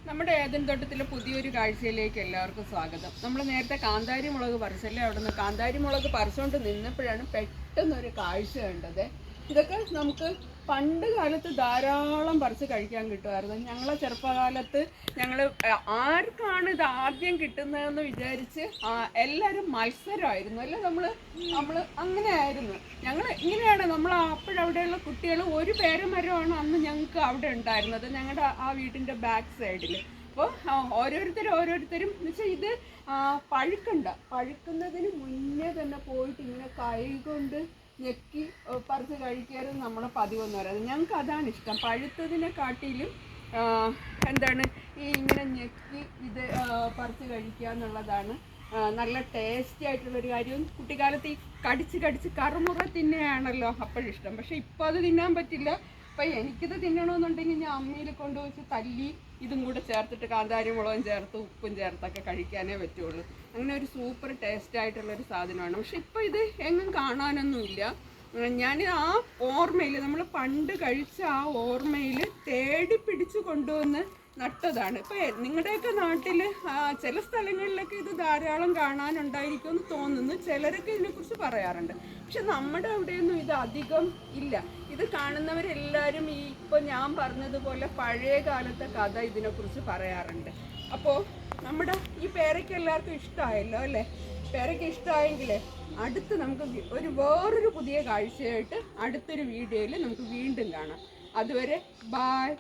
നമ്മുടെ ഏദൻതോട്ടത്തിലെ പുതിയൊരു കാഴ്ചയിലേക്ക് എല്ലാവർക്കും സ്വാഗതം. നമ്മൾ നേരത്തെ കാന്താരി മുളക് പറിച്ചല്ലേ, അവിടെ നിന്ന് കാന്താരി മുളക് പറിച്ചുകൊണ്ട് നിന്നപ്പോഴാണ് പെട്ടെന്നൊരു കാഴ്ച കണ്ടത്. ഇതൊക്കെ നമുക്ക് പണ്ട് കാലത്ത് ധാരാളം പറിച്ച് കഴിക്കാൻ കിട്ടുമായിരുന്നു. ഞങ്ങളെ ചെറുപ്പകാലത്ത് ഞങ്ങൾ ആർക്കാണ് ഇത് ആദ്യം കിട്ടുന്നതെന്ന് വിചാരിച്ച് എല്ലാവരും മത്സരമായിരുന്നു അല്ലേ. നമ്മൾ അങ്ങനെയായിരുന്നു. ഞങ്ങൾ ഇങ്ങനെയാണ് നമ്മൾ അപ്പോഴവിടെയുള്ള കുട്ടികൾ ഒരു പേരമരമാണ് അന്ന് ഞങ്ങൾക്ക് അവിടെ ഉണ്ടായിരുന്നത്, ഞങ്ങളുടെ ആ വീട്ടിൻ്റെ ബാക്ക് സൈഡിൽ. അപ്പോൾ ഓരോരുത്തരും എന്ന് വെച്ചാൽ ഇത് പഴുക്കുന്നതിന് മുന്നേ തന്നെ പോയിട്ട് ഇങ്ങനെ കൈ കൊണ്ട് ഞെക്കി പറിച്ച് കഴിക്കാറ് നമ്മുടെ പതിവെന്ന് പറയുന്നത്. ഞങ്ങൾക്ക് അതാണ് ഇഷ്ടം. പഴുത്തതിനെ കാട്ടിലും എന്താണ് ഈ ഇങ്ങനെ ഞെക്കി ഇത് പറിച്ച് കഴിക്കുക എന്നുള്ളതാണ് നല്ല ടേസ്റ്റി ആയിട്ടുള്ളൊരു കാര്യവും. കുട്ടിക്കാലത്ത് ഈ കടിച്ച് കറുമുറ തിന്നെയാണല്ലോ അപ്പോഴിഷ്ടം. പക്ഷെ ഇപ്പോൾ അത് തിന്നാൻ പറ്റില്ല. അപ്പം എനിക്കിത് തിന്നണമെന്നുണ്ടെങ്കിൽ ഞാൻ അമ്മയിൽ കൊണ്ടുവച്ച് തല്ലി ഇതും കൂടെ ചേർത്തിട്ട് കാന്താരി മുളകും ചേർത്ത് ഉപ്പും ചേർത്തൊക്കെ കഴിക്കാനേ പറ്റുള്ളൂ. അങ്ങനെ ഒരു സൂപ്പർ ടേസ്റ്റ് ആയിട്ടുള്ളൊരു സാധനമാണ്. പക്ഷെ ഇപ്പോൾ ഇത് എങ്ങും കാണാനൊന്നുമില്ല. ഞാൻ ആ ഓർമ്മയിൽ നമ്മൾ പണ്ട് കഴിച്ച ആ ഓർമ്മയിൽ തേടി പിടിച്ചു കൊണ്ടുവന്ന് നട്ടതാണ്. ഇപ്പോൾ നിങ്ങളുടെയൊക്കെ നാട്ടിൽ ചില സ്ഥലങ്ങളിലൊക്കെ ഇത് ധാരാളം കാണാനുണ്ടായിരിക്കുമെന്ന് തോന്നുന്നു. ചിലരൊക്കെ ഇതിനെക്കുറിച്ച് പറയാറുണ്ട്. പക്ഷെ നമ്മുടെ അവിടെയൊന്നും ഇത് അധികം ഇല്ല. ഇത് കാണുന്നവരെല്ലാവരും ഇപ്പോൾ ഞാൻ പറഞ്ഞതുപോലെ പഴയ കാലത്തെ കഥ ഇതിനെക്കുറിച്ച് പറയാറുണ്ട്. അപ്പോൾ നമ്മുടെ ഈ പേരയ്ക്ക് എല്ലാവർക്കും ഇഷ്ടമായല്ലോ അല്ലേ. പേരയ്ക്ക് ഇഷ്ടമായെങ്കിൽ അടുത്ത് നമുക്ക് വേറൊരു പുതിയ കാഴ്ചയായിട്ട് അടുത്തൊരു വീഡിയോയിൽ നമുക്ക് വീണ്ടും കാണാം. അതുവരെ ബായ്.